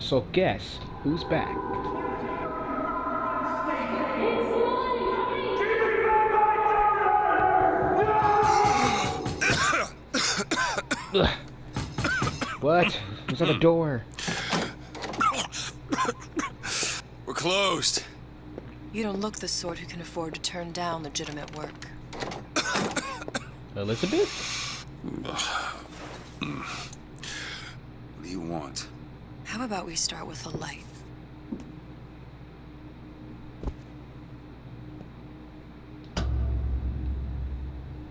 So guess who's back? Ugh. What? Who's at the door? We're closed. You don't look the sort who can afford to turn down legitimate work. Elizabeth? What do you want? How about we start with a light?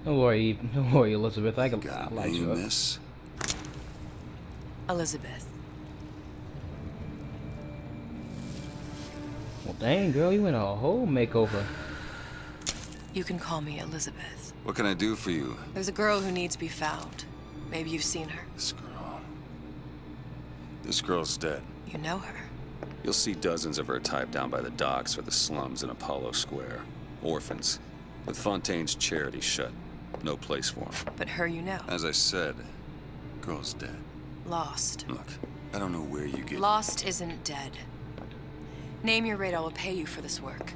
Don't worry, Elizabeth. I can Got light me, you up. miss. Elizabeth. Well, dang, girl, you went a whole makeover. You can call me Elizabeth. What can I do for you? There's a girl who needs to be found. Maybe you've seen her. This girl. This girl's dead. You know her. You'll see dozens of her type down by the docks or the slums in Apollo Square. Orphans. With Fontaine's charity shut. No place for them. But her you know. As I said, girl's dead. Lost. Look, I don't know where you get... Lost isn't dead. Name your rate, I will pay you for this work.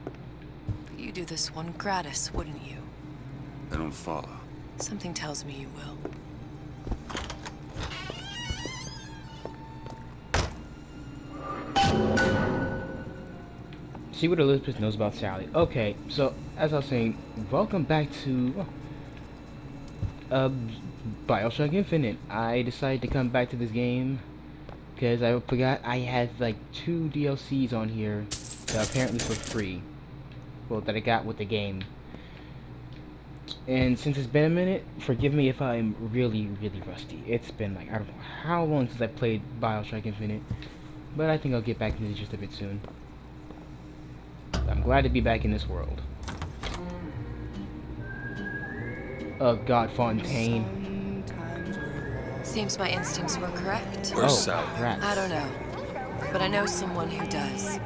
But you do this one gratis, wouldn't you? I don't follow. Something tells me you will. See what Elizabeth knows about Sally. Okay, so as I was saying, welcome back to BioShock Infinite. I decided to come back to this game because I forgot I had like 2 DLCs on here that apparently were free. Well, that I got with the game. And since it's been a minute, forgive me if I'm really rusty. It's been like, I don't know how long since I played BioShock Infinite, but I think I'll get back into the gist of it soon. I'm glad to be back in this world. Oh God, Fontaine. Seems my instincts were correct. Where's Sally? Rats. I don't know. But I know someone who does.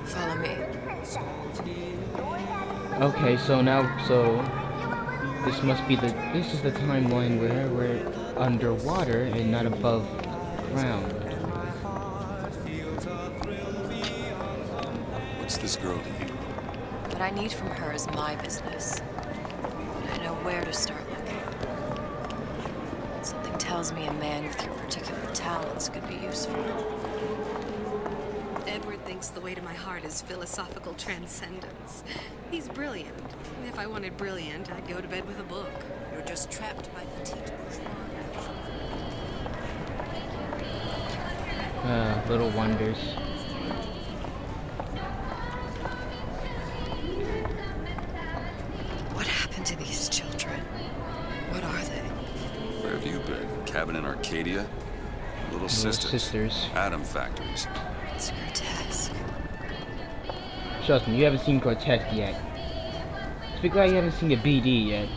Follow me. Okay, so this must be this is the timeline where we're underwater and not above ground. What's this girl to you? What I need from her is my business. But I know where to start looking. Something tells me a man with your particular talents could be useful. Edward thinks the way to my heart is philosophical transcendence. He's brilliant. If I wanted brilliant, I'd go to bed with a book. You're just trapped by petite bourgeois. Little wonders. What happened to these children? What are they? Where have you been? Cabin in Arcadia? Little sisters. Atom factories. It's grotesque. Trust me, you haven't seen Grotesque yet. Just be glad you haven't seen a BD yet.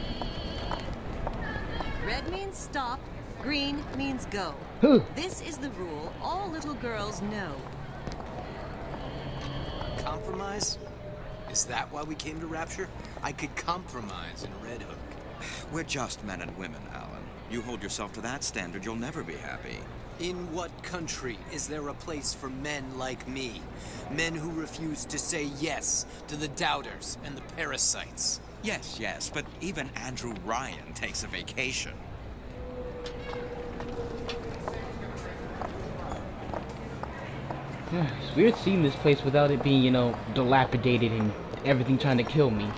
Red means stop, green means go. Huh. This is the rule all little girls know. Compromise? Is that why we came to Rapture? I could compromise in Red Hook. We're just men and women, Alan. You hold yourself to that standard, you'll never be happy. In what country is there a place for men like me? Men who refuse to say yes to the doubters and the parasites. Yes, but even Andrew Ryan takes a vacation. It's weird seeing this place without it being, you know, dilapidated and everything trying to kill me.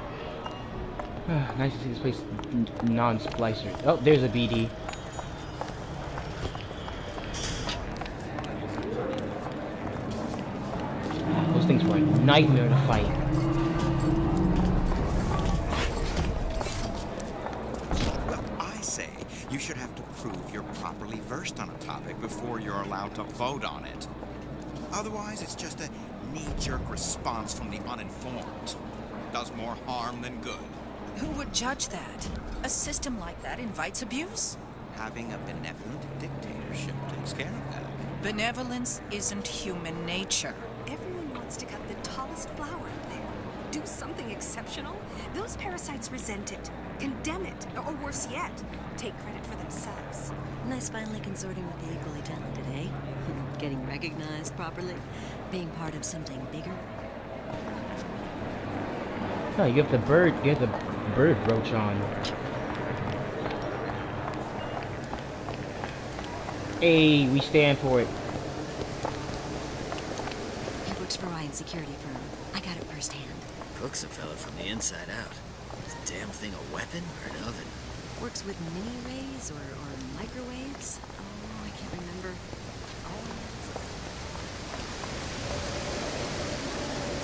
Nice to see this place non-splicer. Oh, there's a BD. Those things were a nightmare to fight. Well, I say you should have to prove you're properly versed on a topic before you're allowed to vote on it. Otherwise, it's just a knee-jerk response from the uninformed. Does more harm than good. Who would judge that? A system like that invites abuse. Having a benevolent dictatorship takes care of that. Benevolence isn't human nature. Everyone wants to cut the tallest flower up there. Do something exceptional. Those parasites resent it, condemn it, or worse yet, take credit for themselves. Nice finally consorting with the equally talented, eh? Getting recognized properly? Being part of something bigger? No, you have the bird brooch on. Hey, we stand for it. He works for Ryan's security firm. I got it firsthand. Cooks a fella from the inside out. Is the damn thing a weapon or an oven? Works with mini-rays or microwaves? Oh, I can't remember.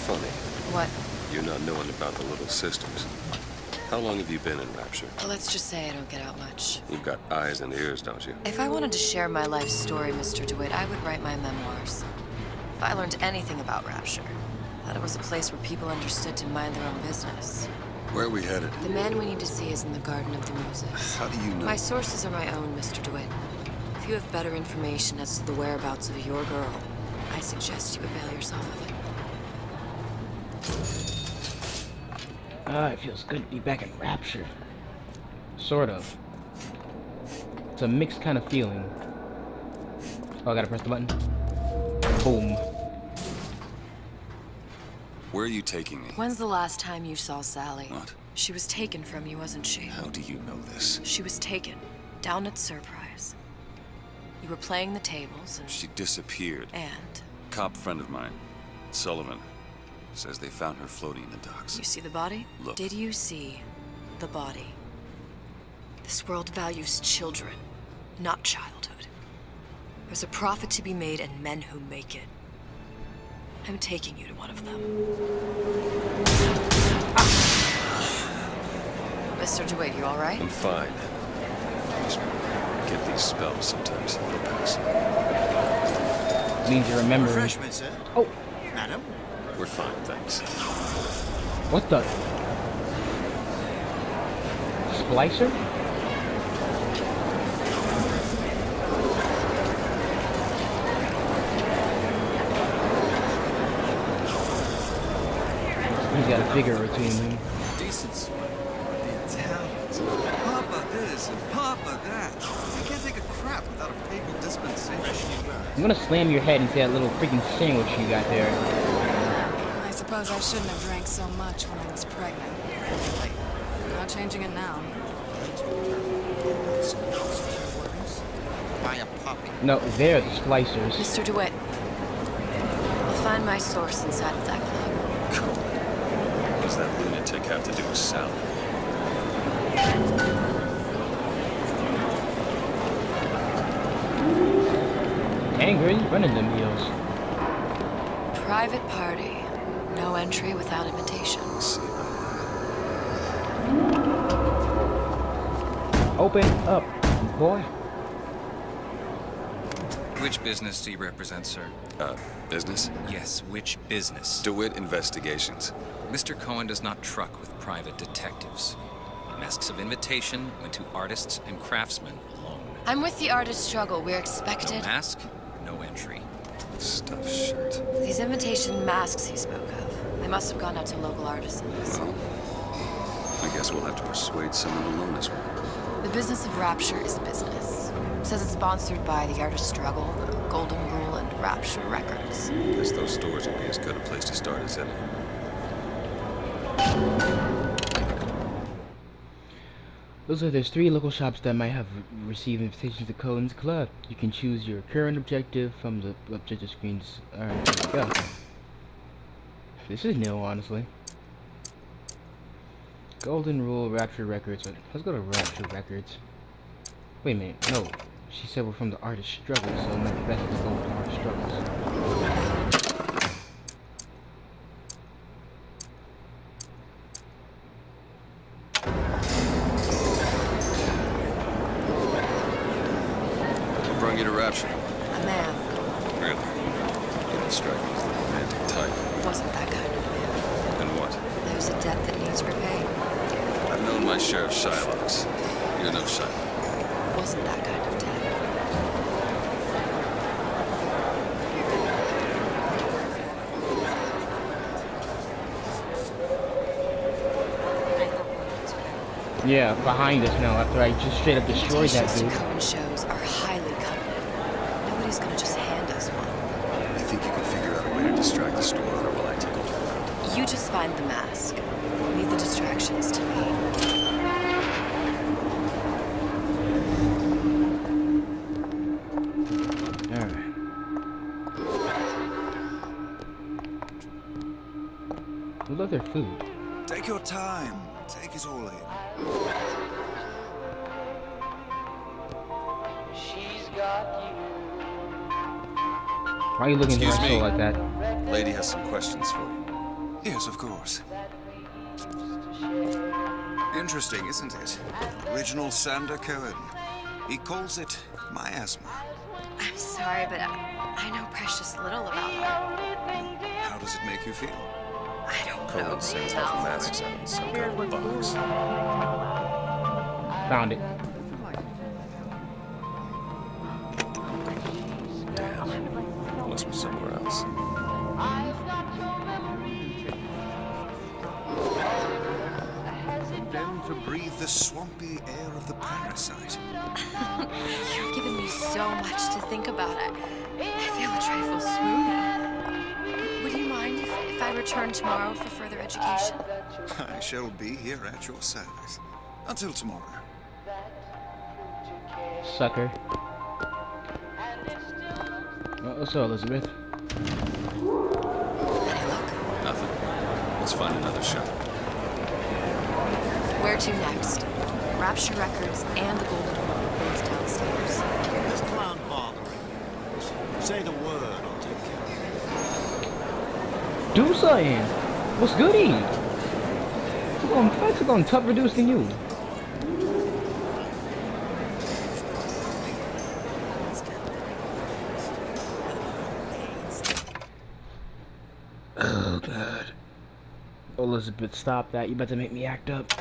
Funny, What? you not knowing about the little systems. How long have you been in Rapture? Well, let's just say I don't get out much. You've got eyes and ears, don't you? If I wanted to share my life story, Mr. DeWitt, I would write my memoirs. If I learned anything about Rapture, I thought it was a place where people understood to mind their own business. Where are we headed? The man we need to see is in the Garden of the Muses. How do you know? My sources are my own, Mr. DeWitt. If you have better information as to the whereabouts of your girl, I suggest you avail yourself of it. It feels good to be back in Rapture. Sort of. It's a mixed kind of feeling. Oh, I gotta press the button. Boom. Where are you taking me? When's the last time you saw Sally? What? She was taken from you, wasn't she? How do you know this? She was taken, down at Surprise. You were playing the tables and... She disappeared. And? Cop friend of mine, Sullivan, says they found her floating in the docks. You see the body? Look. Did you see the body? This world values children, not childhood. There's a profit to be made and men who make it. I'm taking you to one of them. Mr. DeWitt, you all right? I'm fine. Just get these spells sometimes. It'll pass. Means you remember. Refreshment, sir. Oh, Madam? We're fine, thanks. what the? Splicer? He's got a figure between them. Decent sweat. The Italians. Papa this and Papa that. You can't take a crap without a papal dispensation. I'm gonna slam your head into that little freaking sandwich you got there. I suppose I shouldn't have drank so much when I was pregnant. Not changing it now. Buy a puppy. No, they're the splicers. Mr. DeWitt, I'll find my source inside of that club. Cool. What does that lunatic have to do with Sally? Angry, running them heels. Private party. No entry without invitation. We'll see about Open up, boy. Which business do you represent, sir? that. Business? Yes, which business? DeWitt Investigations. Mr. Cohen does not truck with private detectives. Masks of invitation went to artists and craftsmen alone. I'm with the artist struggle. We're No expected. mask, no entry. Stuffed shirt. These invitation masks he spoke of. They must have gone out to local artisans. Well, I guess we'll have to persuade someone to loan us one. The business of Rapture is business. Says it's sponsored by the Artist Struggle, the Golden Rule, and Rapture Records. Guess those stores would be as good a place to start as any. There's 3 local shops that might have received invitations to Cohen's Club. You can choose your current objective from the objective screens. Alright, there we go. This is new, honestly. Golden Rule, Rapture Records. Let's go to Rapture Records. Wait a minute, no. She said we're from the Artist Struggle, so it might be best to go with the Artist Struggles. Brought you to Rapture. A man. Really? You don't strike me as the romantic type. Wasn't that kind of man. Then what? There's a debt that needs repaying. I've known my share of Shylocks. You're no Shylock. Wasn't that kind of debt. Yeah, behind us now after I just straight up destroyed that Invitations to dude. Cohen shows are highly coveted. Nobody's gonna just hand us one. I think you can figure out a way to distract the store owner while I take a look around. You just find the mask. Leave the distractions to me. Alright. We love their food. Take your time. Take it all in. Why are you looking Excuse at my me? soul like that? Lady has some questions for you. Yes, of course. Interesting, isn't it? Original Sander Cohen. He calls it miasma. I'm sorry, but I know precious little about her. How does it make you feel? I don't know. Cohen sends all the masks out in some kind of box. Found it. Damn. Must be somewhere else. Then to breathe the swampy air of the parasite. You've given me so much to think about. I feel a trifle swoony. Would you mind if I return tomorrow for further education? I shall be here at your service. Until tomorrow. Sucker. What's up, Elizabeth? Any luck? Nothing. Let's find another shop. Where to next? Rapture Records and the Golden Hole are both downstairs. This clown bothering. Say the word, I'll take care of it. Do something! What's goody? What's going tough reduced than you? Oh god. Elizabeth, stop that. You about to make me act up.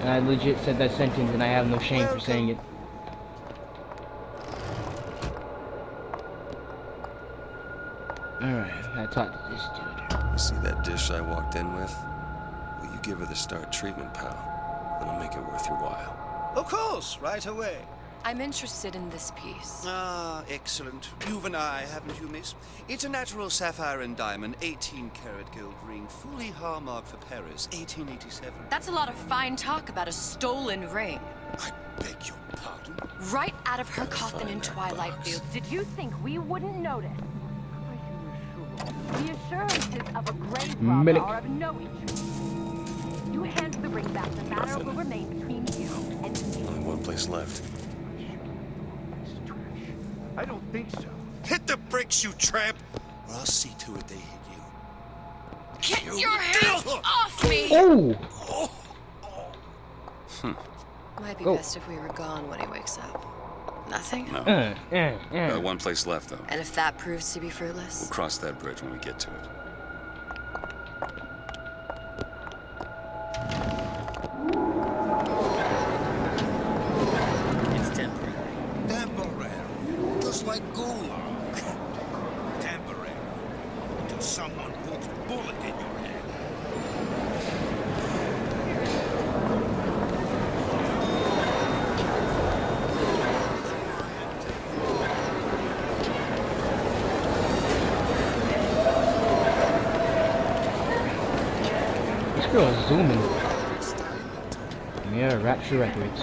And I legit said that sentence and I have no shame for saying it. Alright, I talked to this dude. You see that dish I walked in with? Will you give her the start treatment, pal? It'll make it worth your while. Of course, right away. I'm interested in this piece. Ah, excellent. You've an eye, haven't you, miss? It's a natural sapphire and diamond, 18-karat gold ring, fully hallmarked for Paris, 1887. That's a lot of fine talk about a stolen ring. I beg your pardon? Right out of her coffin in Twilight Fields. Did you think we wouldn't notice? The assurances of a grave robber are of no interest. You hand the ring back, the matter will remain between you and me. Only one place left. I don't think so. Hit the bricks, you tramp! Or I'll see to it they hit you. Get your hands off me! Oh! Might be Go. best if we were gone when he wakes up. Nothing? No. One place left, though. And if that proves to be fruitless? We'll cross that bridge when we get to it. It's temporary. Temporary. Just like gulag. Temporary. Until someone puts a bullet in your head. This girl is zooming. Yeah, Rapture Records.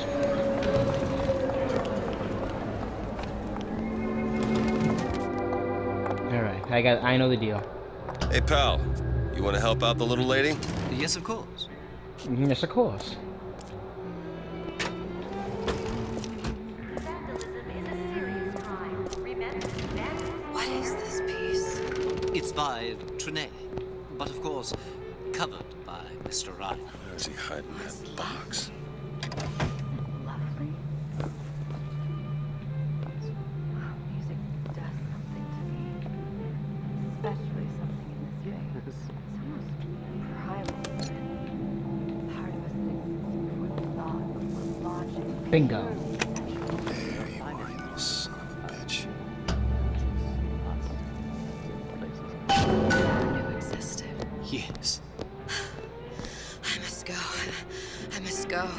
Alright, I know the deal. Hey, pal. You want to help out the little lady? Yes, of course. Yes, of course. What is this piece? It's by Trenet, but of course, covered by Mr. Ryan. Where is he hiding that box? Lovely. Music does something to me. Especially something in this phase. It's almost primal. Part of us thinks before the thought, before logic. Bingo. There you are, you little son of a bitch. years. I must go. I must go.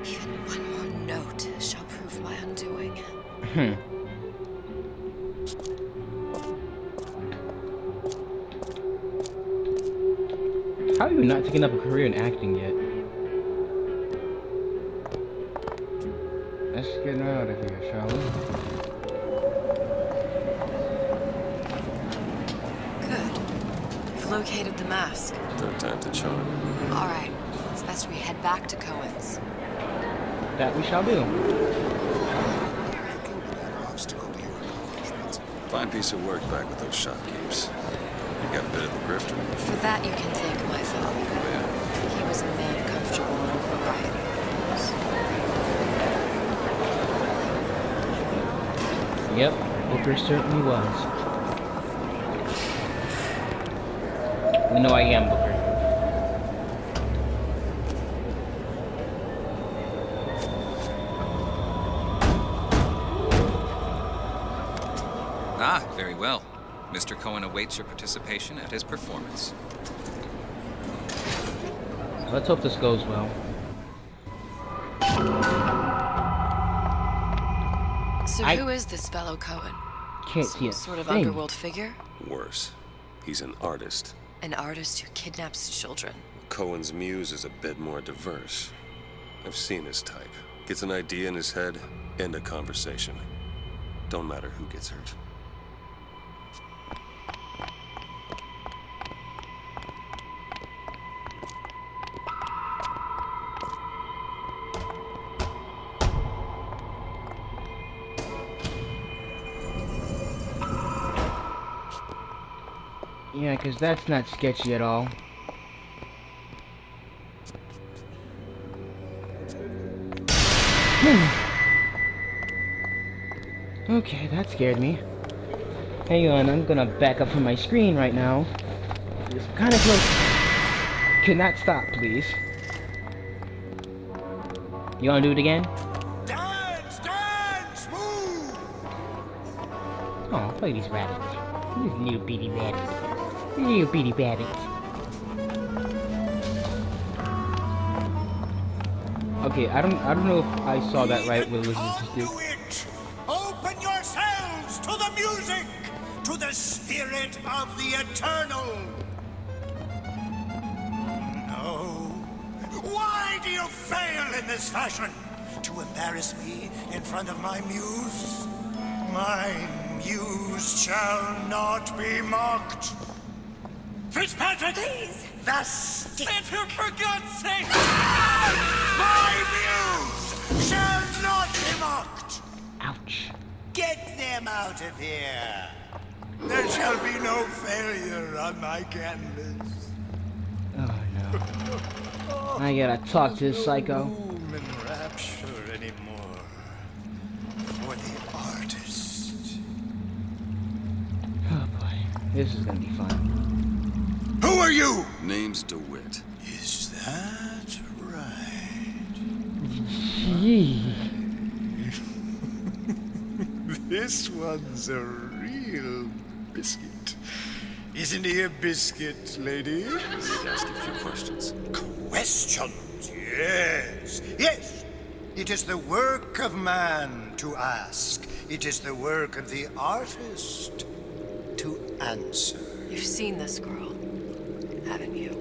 Even one more note shall prove my undoing. How are you not taking up a career in acting yet? Let's get out of here, shall we? Good. We've located the mask. Third time to charm. All right. It's best we head back to Cohen's. That we shall do. Fine piece of work back with those shopkeepers. You got a bit of a grifter. For that you can thank my father. He was a man comfortable in a variety of roles. Yep, Booker certainly was. We know I am Booker. Ah, very well. Mr. Cohen awaits your participation at his performance. Let's hope this goes well. So who is this fellow Cohen? Can't see a sort of thing. underworld figure? Worse. He's an artist. An artist who kidnaps children. Cohen's muse is a bit more diverse. I've seen his type. Gets an idea in his head, end a conversation. Don't matter who gets hurt. Yeah, because that's not sketchy at all. Okay, that scared me. Hang on, I'm gonna back up from my screen right now. It's kind of close. Can that stop, please? You wanna do it again? Dance, dance, move! Oh, look at these rabbits. These little bitty rabbits. Little bitty rabbits. Okay, I don't know if I saw that right with Elizabeth. Open yourselves to the music, to the spirit of the eternal. No. Why do you fail in this fashion? To embarrass me in front of my muse? My muse shall not be mocked. Fitzpatrick! Please! The stick! For God's sake! My muse shall not be mocked! Ouch. Get them out of here! There shall be no failure on my canvas. Oh no. I gotta talk to this psycho. Room and rapture anymore. For the artist. Oh boy. This is gonna be fun. Who are you? Name's DeWitt. Is that right? Gee. This one's a real biscuit. Isn't he a biscuit, lady? Ask a few questions. Questions? Yes. Yes. It is the work of man to ask. It is the work of the artist to answer. You've seen this girl, haven't you?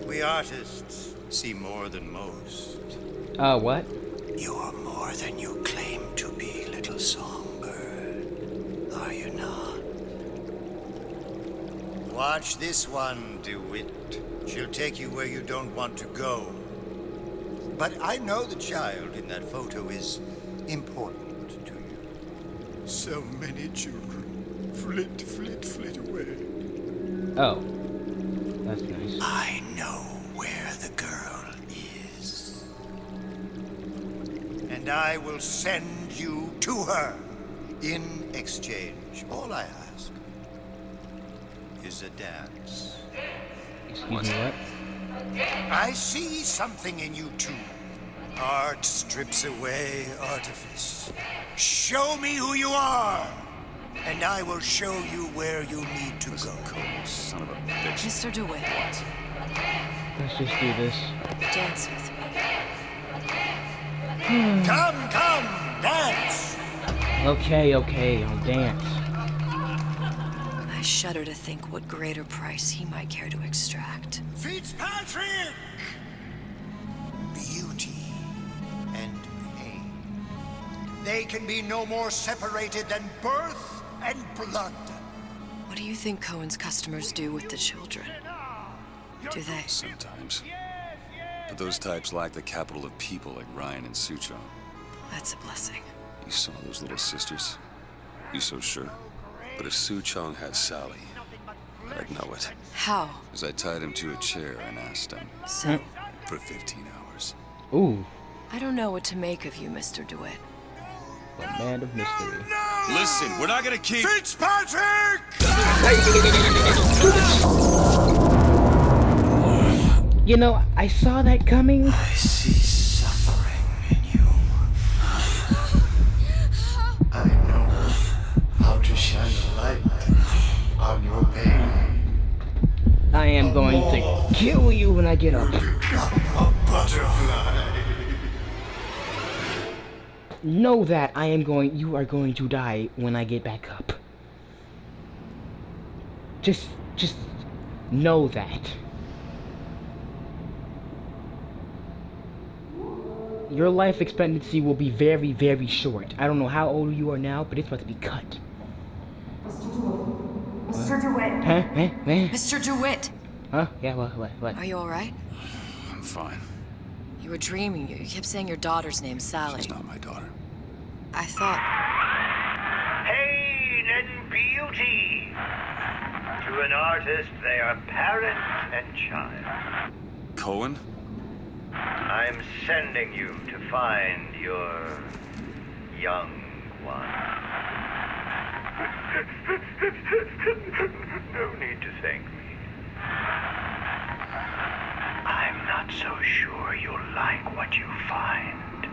We artists see more than most. What? You're more than you claim to be, little songbird. Are you not? Watch this one, DeWitt. She'll take you where you don't want to go. But I know the child in that photo is important to you. So many children flit, flit, flit away. Oh. That's nice. I know where the girl is. And I will send you to her. In exchange, all I ask is a dance. Excuse me, what? I see something in you too. Art strips away artifice. Show me who you are. and I will show you where you need to go. Son of a bitch. Mr. DeWitt. Let's just do this. Dance with me. Come, dance! Okay, I'll dance. I shudder to think what greater price he might care to extract. Fitzpatrick! Beauty and pain. They can be no more separated than birth and blood. What do you think Cohen's customers do with the children? Do they? Sometimes. But those types lack the capital of people like Ryan and Suchong. That's a blessing. You saw those little sisters? You so sure? But if Suchong had Sally, I'd know it. How? As I tied him to a chair and asked him. So? For 15 hours. Ooh. I don't know what to make of you, Mr. DeWitt. A man of mystery. Listen, we're not gonna keep... Fitzpatrick! You know, I saw that coming. I see suffering in you. I know how to shine a light on your pain. I am going to kill you when I get up. Become a butterfly. Know that you are going to die when I get back up. Just know that. Your life expectancy will be very, very short. I don't know how old you are now, but it's about to be cut. Mr. DeWitt. Huh? Mr. DeWitt! Huh? Yeah, what? Are you alright? I'm fine. You were dreaming. You kept saying your daughter's name, Sally. She's not my daughter. I thought... Pain and beauty. To an artist, they are parent and child. Cohen? I'm sending you to find your young one. No need to thank me. I'm not so sure you'll like what you find.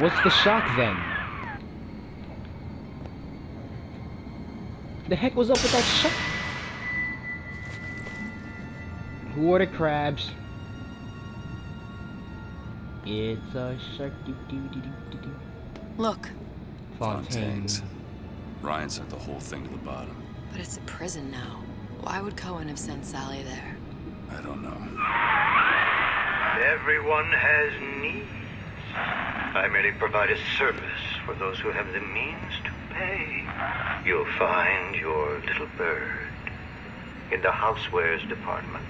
What's the shock then? The heck was up with that shock? Who are the crabs? It's a shark. Look. Fontaine's. Ryan sent the whole thing to the bottom. But it's a prison now. Why would Cohen have sent Sally there? I don't know. Everyone has needs. I merely provide a service for those who have the means to pay. You'll find your little bird in the housewares department.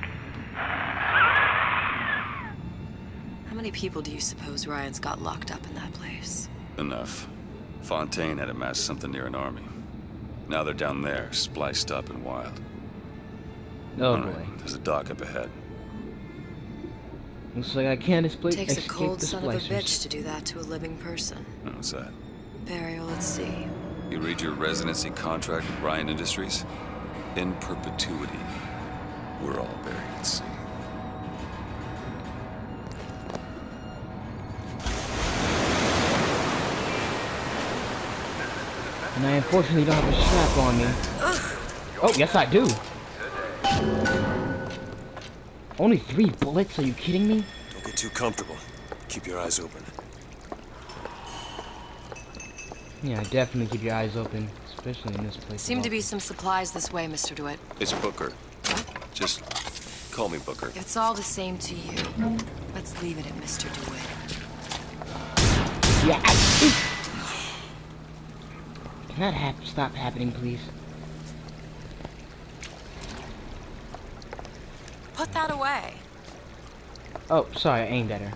How many people do you suppose Ryan's got locked up in that place? Enough. Fontaine had amassed something near an army. Now they're down there, spliced up and wild. Oh All boy. right, there's a dock up ahead. Looks like I can't escape Takes a cold the son of a splicers. bitch to do that to a living person. What's that? Burial at sea. You read your residency contract with Ryan Industries? In perpetuity, we're all buried at sea. And I unfortunately don't have a strap on me. Oh, yes I do. Only 3 bullets? Are you kidding me? Don't get too comfortable. Keep your eyes open. Yeah, definitely keep your eyes open, especially in this place. Seem to be some supplies this way, Mr. DeWitt. It's Booker. Just call me Booker. If it's all the same to you, let's leave it at Mr. DeWitt. Yeah. Can that stop happening, please? Put that away. Oh, sorry, I aimed at her.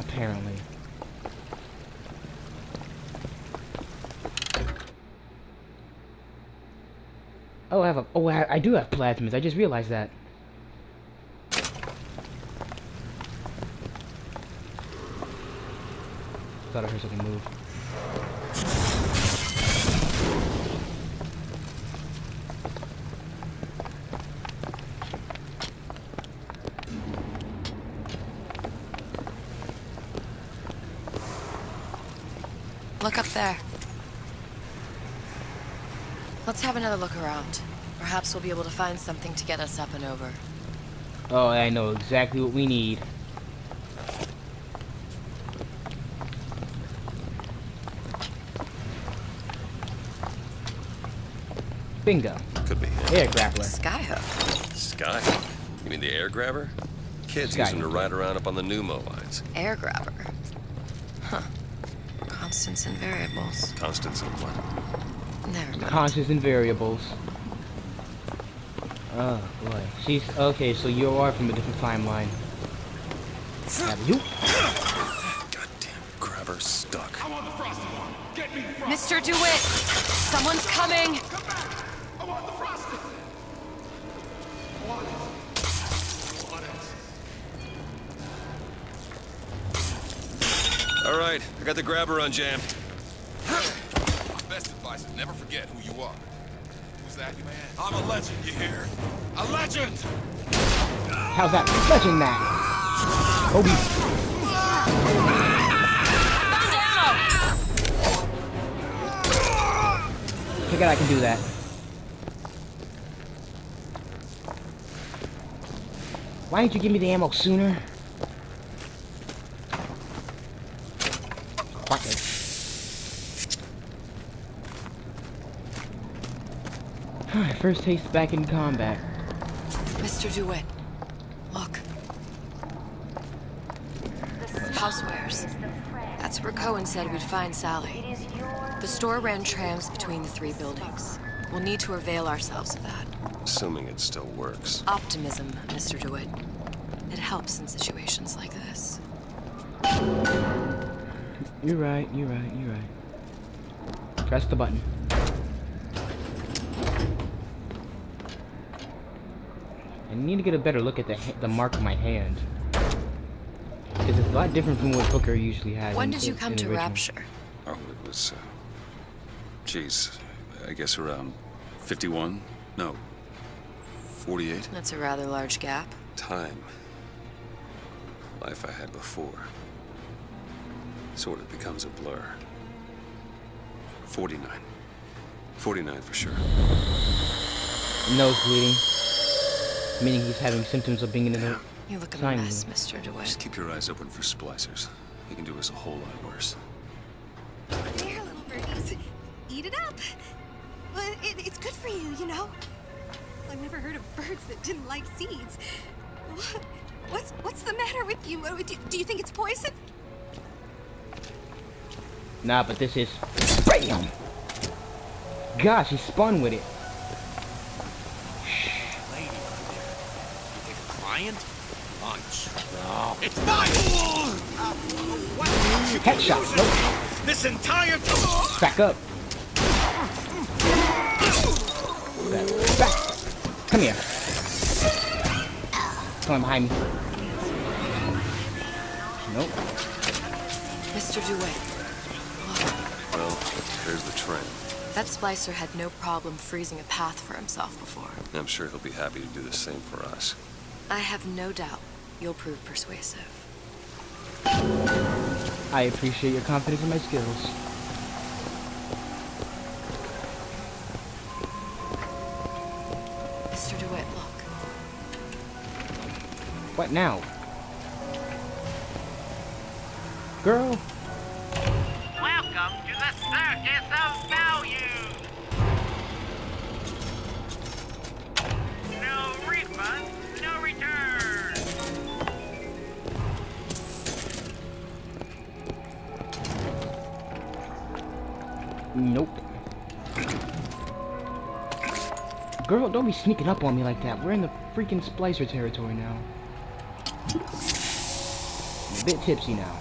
Apparently. Oh, I do have plasmids. I just realized that. Thought I heard something move. Look up there. Let's have another look around. Perhaps we'll be able to find something to get us up and over. Oh, I know exactly what we need. Bingo. Could be him. Air grappler. Skyhook. Skyhook? You mean the air grabber? Kids use them to ride around up on the pneumo lines. Air grabber. Huh. Constants and variables. Constants and what? Never mind. Constants and variables. Oh boy. She's okay, so you are from a different timeline. Have you? Goddamn grabber stuck. Mr. DeWitt! Someone's coming! All right, I got the grabber unjammed. Best advice is never forget who you are. Who's that, man? I'm a legend, you hear? A legend! How's that? Legend that. Kobe. Forget I can do that. Why didn't you give me the ammo sooner? First taste back in combat. Mr. DeWitt, look. Housewares. That's where Cohen said we'd find Sally. The store ran trams between the 3 buildings. We'll need to avail ourselves of that. Assuming it still works. Optimism, Mr. DeWitt. It helps in situations like this. You're right, you're right, you're right. Press the button. I need to get a better look at the mark on my hand. Because it's a lot different from what Booker usually has. When did you come to Rapture? Oh, it was, geez, I guess around 51? No, 48? That's a rather large gap. Time. Life I had before. Sort of becomes a blur. 49. 49 for sure. Nose bleeding. Meaning he's having symptoms of being in the You look a sign mess, room. Mr. DeWitt. Just keep your eyes open for splicers. They can do us a whole lot worse. Here, little birdies. Eat it up. Well, it's good for you, you know. I've never heard of birds that didn't like seeds. What's the matter with you? Do you think it's poison? Nah, but this is... BAM! Gosh, he spun with it. Lady out there. You think a client? Lunch. No. It's mine! What? Headshot. Nope. This entire... Back up. Back. Come here. Come on behind me. Nope. Mr. DeWitt. Well, there's the train. That splicer had no problem freezing a path for himself before. I'm sure he'll be happy to do the same for us. I have no doubt you'll prove persuasive. I appreciate your confidence in my skills. Mr. DeWitt, look. What now? Girl? Welcome to the Circus of Value! No refund, no return! Nope. Girl, don't be sneaking up on me like that. We're in the freaking splicer territory now. I'm a bit tipsy now.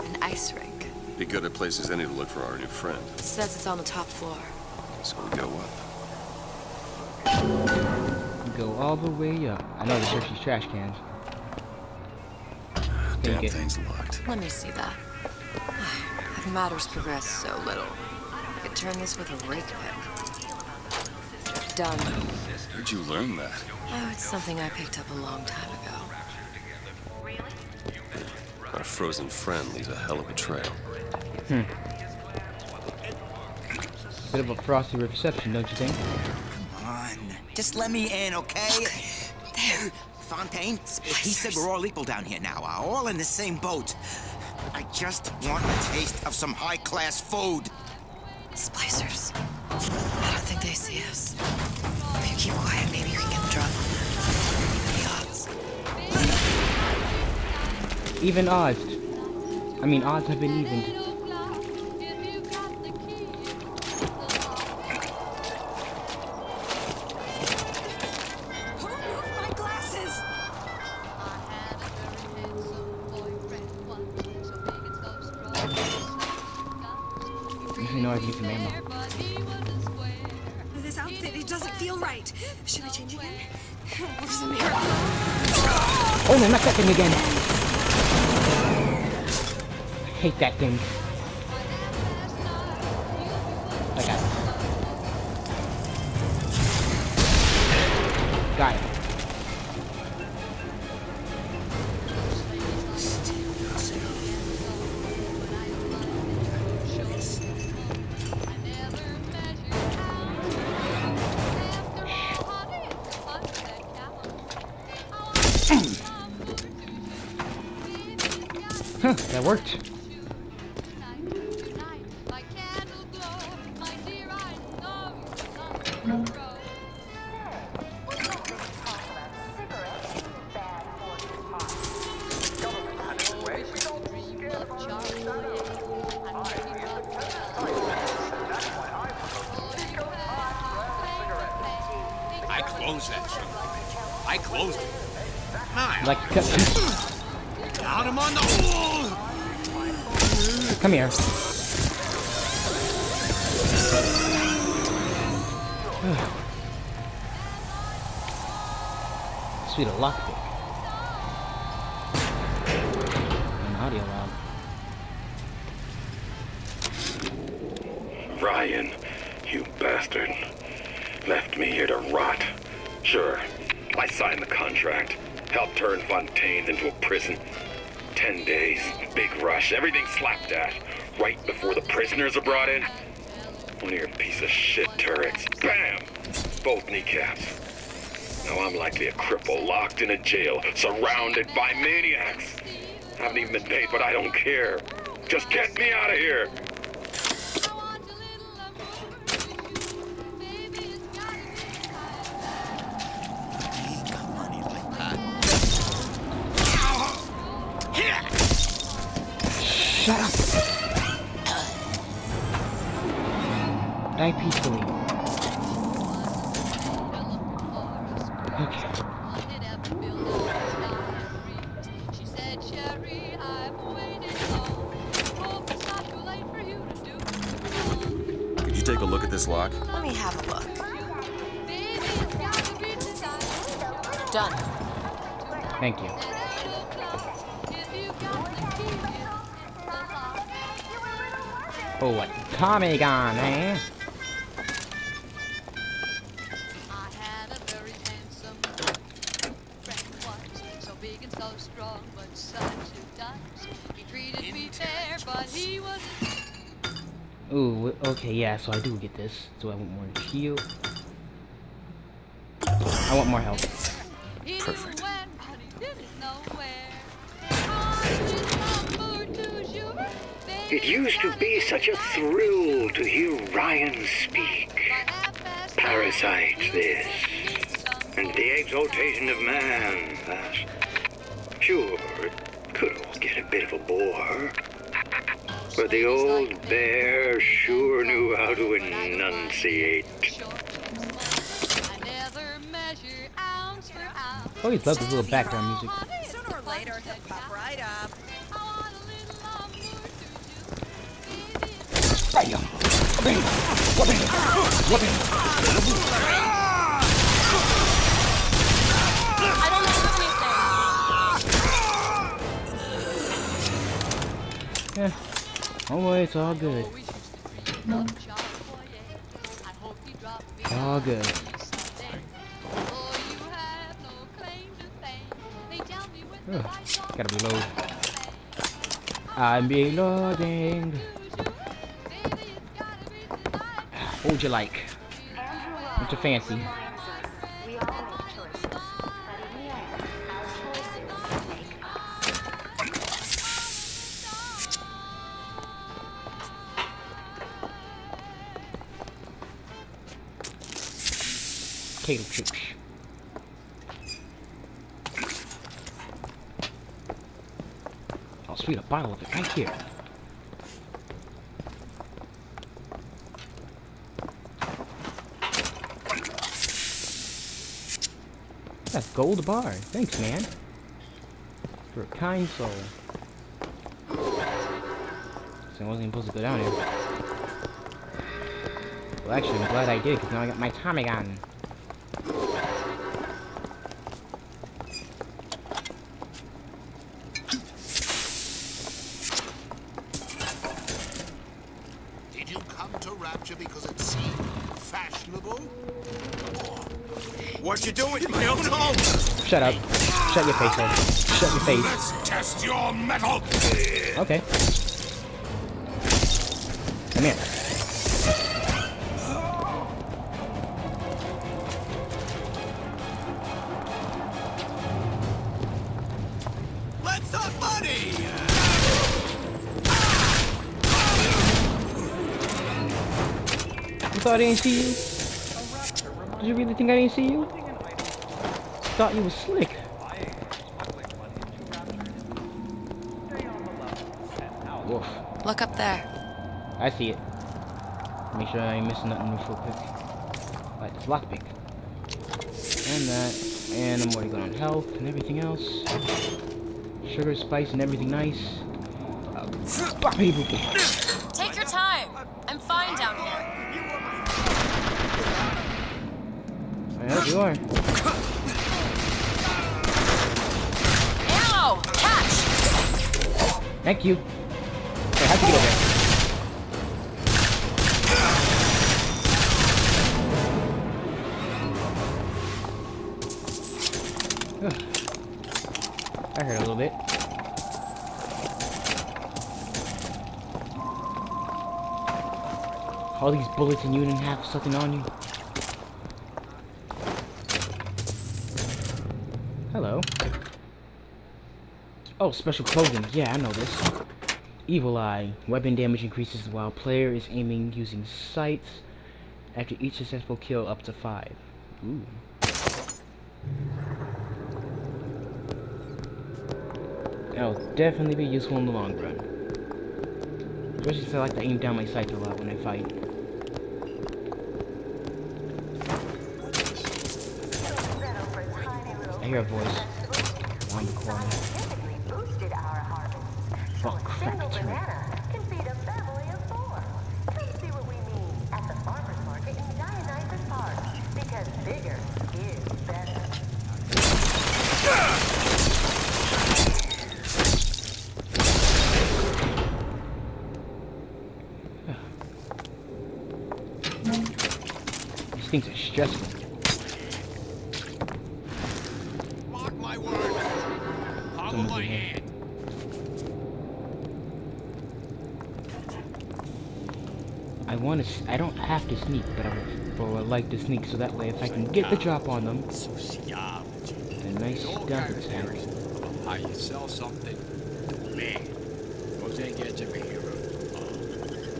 An ice rink. Be good at places any to look for our new friend. It says it's on the top floor. So we go up. Go all the way up. I know to search these trash cans. Damn thing's locked. Let me see that. Have matters progressed so little? I could turn this with a rake pick. Done. Where'd you learn that? Oh, it's something I picked up a long time ago. Our frozen friend leaves a hell of a trail. Bit of a frosty reception, don't you think? Come on. Just let me in, okay? There. Fontaine, he said we're all equal down here now. All in the same boat. I just want a taste of some high-class food. Splicers. I don't think they see us. If you keep quiet, maybe you can get the drop on them. Even odds. I mean, odds have been evened. You know I need some ammo. This outfit, it doesn't feel right. Should I change again? Where's the mirror? Oh no, not that thing again! I hate that thing. I got it. Got it. Huh, that worked. I closed that shit. I closed it. Nice. Like, Got him on the wall. come here. Sweet, a lockpick. An audio log. Ryan, you bastard. Left me here to rot. Sure, I signed the contract. Helped turn Fontaine into a prison. 10 days, big rush, everything slapdash. Right before the prisoners are brought in. One of your piece of shit turrets. Bam! Both kneecaps. Now I'm likely a cripple locked in a jail, surrounded by maniacs. Haven't even been paid, but I don't care. Just get me out of here. Shut up! Die peacefully. Okay. Could you take a look at this lock? Let me have a look. Done. Thank you. Oh, what Tommy gun, eh? Ooh, okay, yeah, so I do get this. So I want more heal. I want more health. Perfect. It used to be such a thrill to hear Ryan speak. Parasites, this. And the exaltation of man, that. Sure, it could all get a bit of a bore. But the old bear sure knew how to enunciate. I always love this little background music. Sooner or later, he'll pop right up. Bam! Bam! Whooping! Whooping! I don't know anything. Yeah. Oh, well, it's all good. All good. Gotta reload. I'm reloading. What would you like? What's your fancy? Potato chips. Oh, sweet, a bottle of it right here. That's gold bar. Thanks, man. For a kind soul. So I wasn't even supposed to go down here. Well, actually, I'm glad I did, because now I got my Tommy gun. Did you come to Rapture because it seemed fashionable? What you doing in my own home? Shut up. Shut your face up. Shut your face. Let's test your metal. Okay. Come here. Let's talk money. You thought I didn't see you? Did you really think I didn't see you? Thought you was slick. Woof. Look up there. I see it. Make sure I ain't missing nothing real quick. Like this lockpick. And that. And I'm already going on health and everything else. Sugar, spice, and everything nice. Take your time. I'm fine down here. I hope you are. Ammo! Catch! Thank you. Wait, how'd you get over there? I heard a little bit. All these bullets and you didn't have something on you. Hello. Oh, special clothing. Yeah, I know this. Evil Eye. Weapon damage increases while player is aiming using sights. After each successful kill, up to 5. Ooh. That'll definitely be useful in the long run. Especially since I like to aim down my sights a lot when I fight. I hear a voice around the corner. Fuck, crap, it's me. These things are stressful. Mark my words. Hollow my hand. I don't have to sneak, but I would like to sneak so that way if I can get the drop on them, a nice stealth attack. How you sell something? Man, those ain't gets every hero.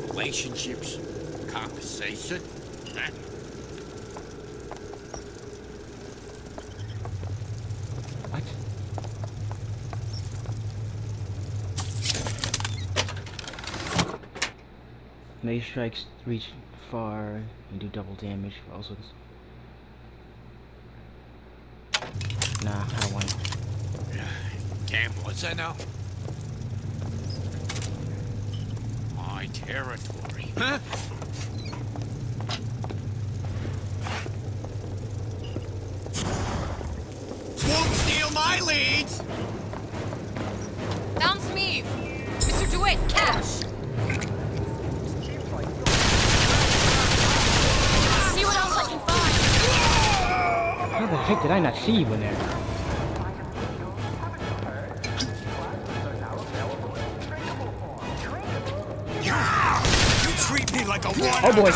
Relationships, compensation. Huh? What? Melee strikes reach far and do double damage. Also, nah, I don't want it. Gamble, what's that now? My territory. Huh? Won't steal my leads! Found some Eve. Mr. DeWitt, cash! See what else I can find. How the heck did I not see you in there? like a Oh boy.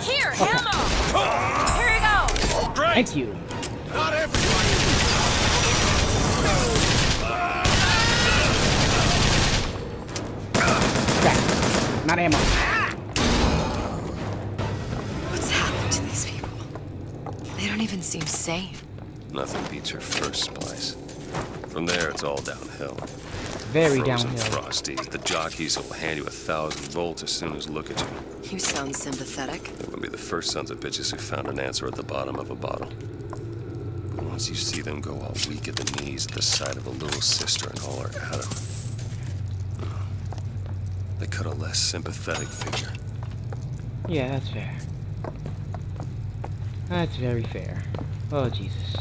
Here, ammo! Here you go! Great! Thank you. Not everybody! Crap. Not ammo. What's happened to these people? They don't even seem sane. Nothing beats her first splice. From there, it's all downhill. Very Frozen downhill. Frosty. The jockeys will hand you 1,000 volts as soon as look at you. You sound sympathetic. They will be the first sons of bitches who found an answer at the bottom of a bottle. But once you see them go all weak at the knees at the sight of a little sister and all her Adam, they cut a less sympathetic figure. Yeah, that's fair. That's very fair. Oh, Jesus.